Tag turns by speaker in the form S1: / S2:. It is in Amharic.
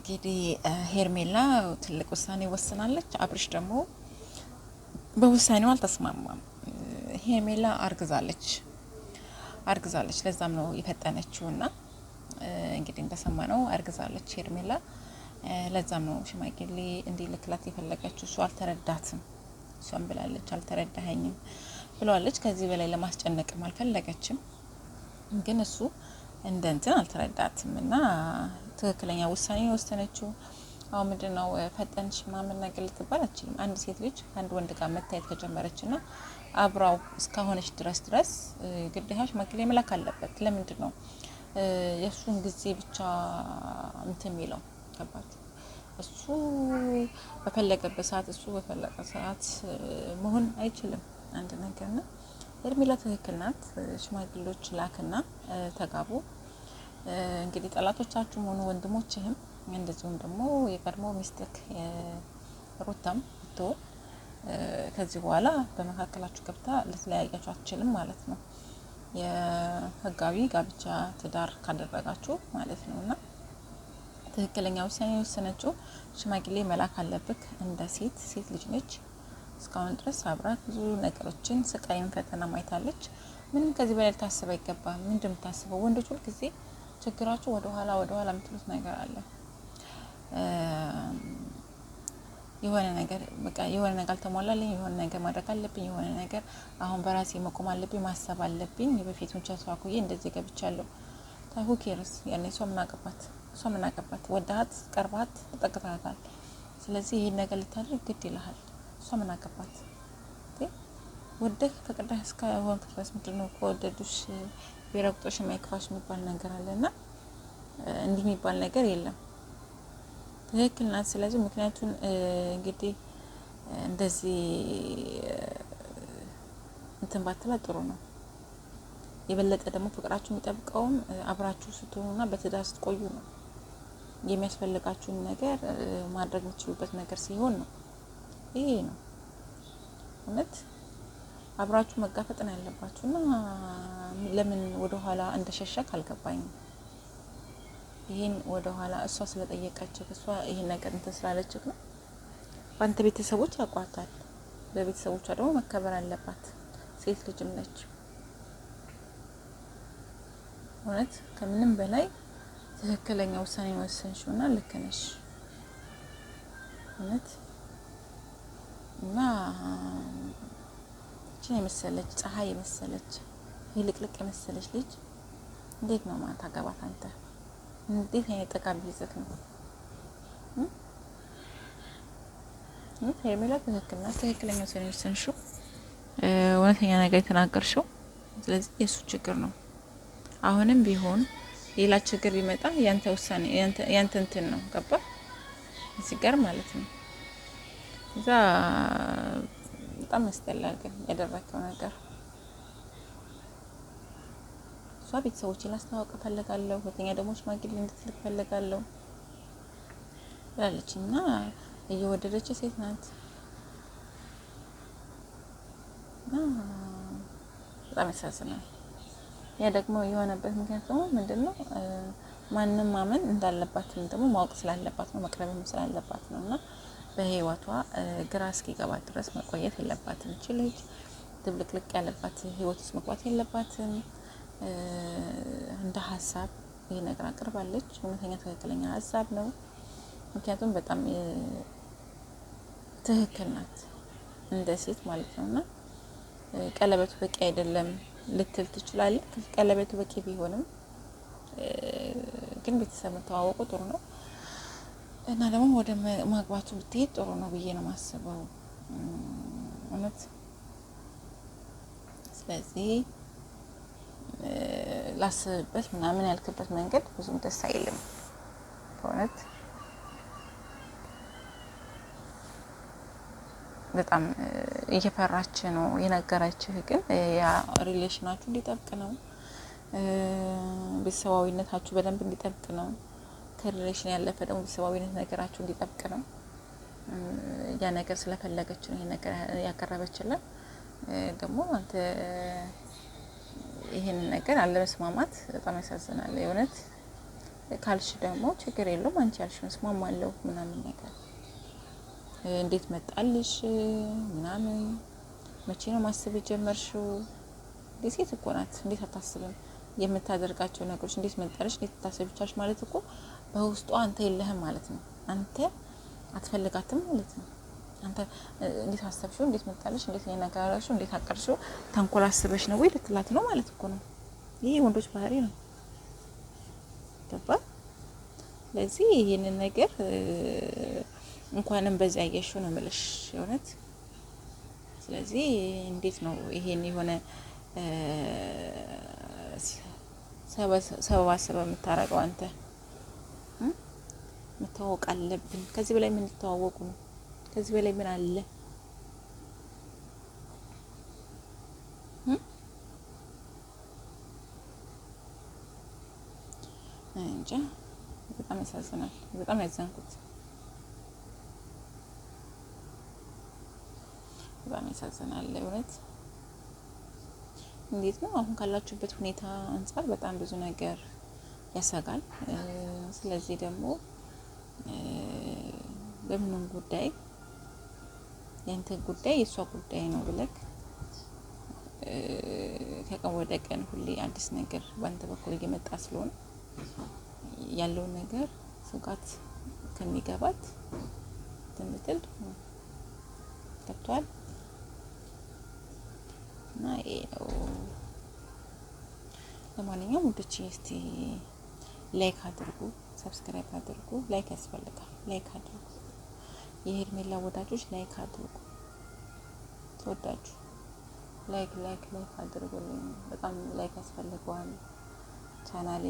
S1: እንግዲህ ሄርሜላ ትልቅ ውሳኔ ወስናለች። አብርሽ ደግሞ በውሳኔው አልተስማማም። ሄርሜላ አርግዛለች። ለዛም ነው የፈጠነችውና እንግዲህ እንደሰማነው አርግዛለች ሄርሜላ። ለዛም ነው ሽማግሌ እንዲልክላት የፈለገችው። እሱ አልተረዳትም። እሷም ብላለች አልተረዳኸኝም ብለዋለች። ከዚህ በላይ ለማስጨነቅም አልፈለገችም። ግን እሱ እንደ እንትን አልተረዳትም እና ትክክለኛ ውሳኔ ወሰነችው። አሁን ምንድነው ፈጠንሽ ምናምን ነገር ልትባል አትችልም። አንድ ሴት ልጅ ከአንድ ወንድ ጋር መታየት ከጀመረችና አብራው እስካሁነች ድረስ ግዴታ ሽማግሌ መላክ አለበት። ለምንድን ነው የእሱን ጊዜ ብቻ እንትን የሚለው? ገባችሁ? እሱ በፈለገበት ሰዓት መሆን አይችልም። አንድ ነገር ነው። ሄርሜላ ትክክል ናት። ሽማግሌዎች ላክና ተጋቡ። እንግዲህ ጠላቶቻችሁም ሆኑ ወንድሞችህም እንደዚሁም ደግሞ የቀድሞ ሚስትክ ሩታም ብትሆን ከዚህ በኋላ በመካከላችሁ ገብታ ልትለያያችሁ አትችልም ማለት ነው። የህጋዊ ጋብቻ ትዳር ካደረጋችሁ ማለት ነው። እና ትክክለኛ ውሳኔ የወሰነችው ሽማግሌ መላክ አለብክ። እንደ ሴት ልጅ ነች። እስካሁን ድረስ አብራት ብዙ ነገሮችን ስቃይን ፈተና ማይታለች። ምንም ከዚህ በላይ ልታስብ አይገባም። ምንድን የምታስበው? ወንዶች ሁል ጊዜ ችግራችሁ ወደ ኋላ የምትሉት ነገር አለ። የሆነ ነገር አልተሟላልኝ፣ የሆነ ነገር ማድረግ አለብኝ፣ የሆነ ነገር አሁን በራሴ መቆም አለብኝ፣ ማሰብ አለብኝ። የበፊቱን ቸስዋኩዬ እንደዚህ ገብቻለሁ። ታሁ ኬርስ ያኔ እሷ ምን አገባት? ወዳሃት ቀርባት ተጠቅታታል። ስለዚህ ይሄን ነገር ልታደርግ ግድ ይልሃል። እሷ ምን አገባት? ወደህ ፈቅደህ እስከሆንክ ድረስ ምንድነው ከወደዱሽ ቢረግጦሽ የማይክፋሽ የሚባል ነገር አለና እንዲህ የሚባል ነገር የለም። ትክክል ናት። ስለዚህ ምክንያቱን እንግዲህ እንደዚህ እንትን ባትላ ጥሩ ነው። የበለጠ ደግሞ ፍቅራችሁ የሚጠብቀውም አብራችሁ ስትሆኑና በትዳር ስትቆዩ ነው። የሚያስፈልጋችሁን ነገር ማድረግ የምትችሉበት ነገር ሲሆን ነው። ይሄ ነው እውነት። አብራችሁ መጋፈጥ ነው ያለባችሁና ለምን ወደ ኋላ እንደሸሸክ አልገባኝም። ይሄን ወደ ኋላ እሷ ስለጠየቀችው እሷ ይሄን ነገር እንትን ስላለችው ነው። ባንተ ቤተሰቦች ያቋታል። በቤተሰቦቿ ደግሞ መከበር አለባት። ሴት ልጅም ነች። እውነት ከምንም በላይ ትክክለኛ ውሳኔ ወሰንሽውና ልክ ነሽ። እውነት እና የመሰለች ፀሐይ የመሰለች ይልቅልቅ የመሰለች ልጅ እንዴት ነው ማታ ገባት? አንተ እንዴት አይነት ጠቃሚ ይዘት ነው? ሄርሜላ ትክክል ናት። ትክክለኛ ውሳኔ ወሰንሽው፣ እውነተኛ ነገር የተናገርሽው። ስለዚህ የሱ ችግር ነው። አሁንም ቢሆን ሌላ ችግር ቢመጣ ያንተ ውሳኔ ያንተ እንትን ነው። ገባ? እዚህ ጋር ማለት ነው። እዛ በጣም ያስጠላል ግን ያደረከው ነገር። እሷ ቤተሰቦችን ላስተዋወቅ ፈልጋለሁ፣ ሁለተኛ ደግሞ ሽማግሌ እንድትልክ ፈልጋለሁ ብላለች እና እየወደደች ሴት ናት። በጣም ያሳዝናል። ያ ደግሞ የሆነበት ምክንያት ደግሞ ምንድነው? ማንም ማመን እንዳለባትም ደግሞ ማወቅ ስላለባት ነው፣ መቅረብም ስላለባት ነው። እና በህይወቷ ግራ እስኪገባት ድረስ መቆየት የለባትም። እቺ ልጅ ድብልቅልቅ ያለባት ህይወት ውስጥ መግባት የለባትም። እንደ ሀሳብ ይሄ ነገር አቅርባለች። እውነተኛ ትክክለኛ ሀሳብ ነው። ምክንያቱም በጣም ትክክል ናት እንደ ሴት ማለት ነውና ቀለበቱ በቂ አይደለም ልትል ትችላለች። ቀለበቱ በቂ ቢሆንም ግን ቤተሰብ መተዋወቁ ጥሩ ነው እና ደግሞ ወደ ማግባቱ ብትሄድ ጥሩ ነው ብዬ ነው የማስበው። እውነት ስለዚህ ላስብበት ምናምን ያልክበት መንገድ ብዙም ደስ አይልም። በእውነት በጣም እየፈራች ነው የነገረችህ። ግን ያ ሪሌሽናችሁ እንዲጠብቅ ነው፣ ቤተሰባዊነታችሁ በደንብ እንዲጠብቅ ነው። ከሪሌሽን ያለፈ ደግሞ ቤተሰባዊነት ነገራችሁ እንዲጠብቅ ነው። ያ ነገር ስለፈለገች ነው ይሄ ነገር ያቀረበችልን። ደግሞ አንተ ይሄን ነገር አለመስማማት በጣም ያሳዝናል። የእውነት ካልሽ ደግሞ ችግር የለውም አንቺ ያልሽውን እስማማለሁ ምናምን ነገር እንዴት መጣልሽ ምናምን መቼ ነው ማሰብ የጀመርሽው? ሴት እኮ ናት፣ እንዴት አታስብም? የምታደርጋቸው ነገሮች እንዴት መጣልሽ፣ እንዴት ታሰብቻለሽ ማለት እኮ በውስጧ አንተ የለህም ማለት ነው። አንተ አትፈልጋትም ማለት ነው። አንተ እንዴት አሰብሽው፣ እንዴት መጣልሽ፣ እንዴት የነገርሽው፣ እንዴት አቀርሽው፣ ተንኮል አስበሽ ነው ወይ ልትላት ነው ማለት እኮ ነው። ይሄ ወንዶች ባህሪ ነው። ገባ? ስለዚህ ይሄንን ነገር እንኳንም በዛ ያየሽው ነው የምልሽ የእውነት። ስለዚህ እንዴት ነው ይሄን የሆነ ሰበብ የምታረገው አንተ? መተዋወቅ አለብን። ከዚህ በላይ ምን ልተዋወቁ ነው? ከዚህ በላይ ምን አለ? እንጃ በጣም ያሳዝናል። በጣም ያዘንኩት በጣም ያሳዝናል እውነት። እንዴት ነው አሁን ካላችሁበት ሁኔታ አንፃር በጣም ብዙ ነገር ያሰጋል። ስለዚህ ደግሞ በምንም ጉዳይ ያንተ ጉዳይ የሷ ጉዳይ ነው ብለክ ከቀን ወደ ቀን ሁሌ አዲስ ነገር ባንተ በኩል እየመጣ ስለሆነ ያለውን ነገር ስጋት ከሚገባት ትምትል ገብቷል። እና ይሄ ነው። ለማንኛውም ውዶቼ እስቲ ላይክ አድርጉ፣ ሰብስክራይብ አድርጉ። ላይክ ያስፈልጋል። ላይክ አድርጉ። የሄርሜላ ወዳጆች ላይክ አድርጉ። ተወዳጁ ላይክ አድርጉልኝ። በጣም ላይክ ያስፈልገዋል ቻናሌ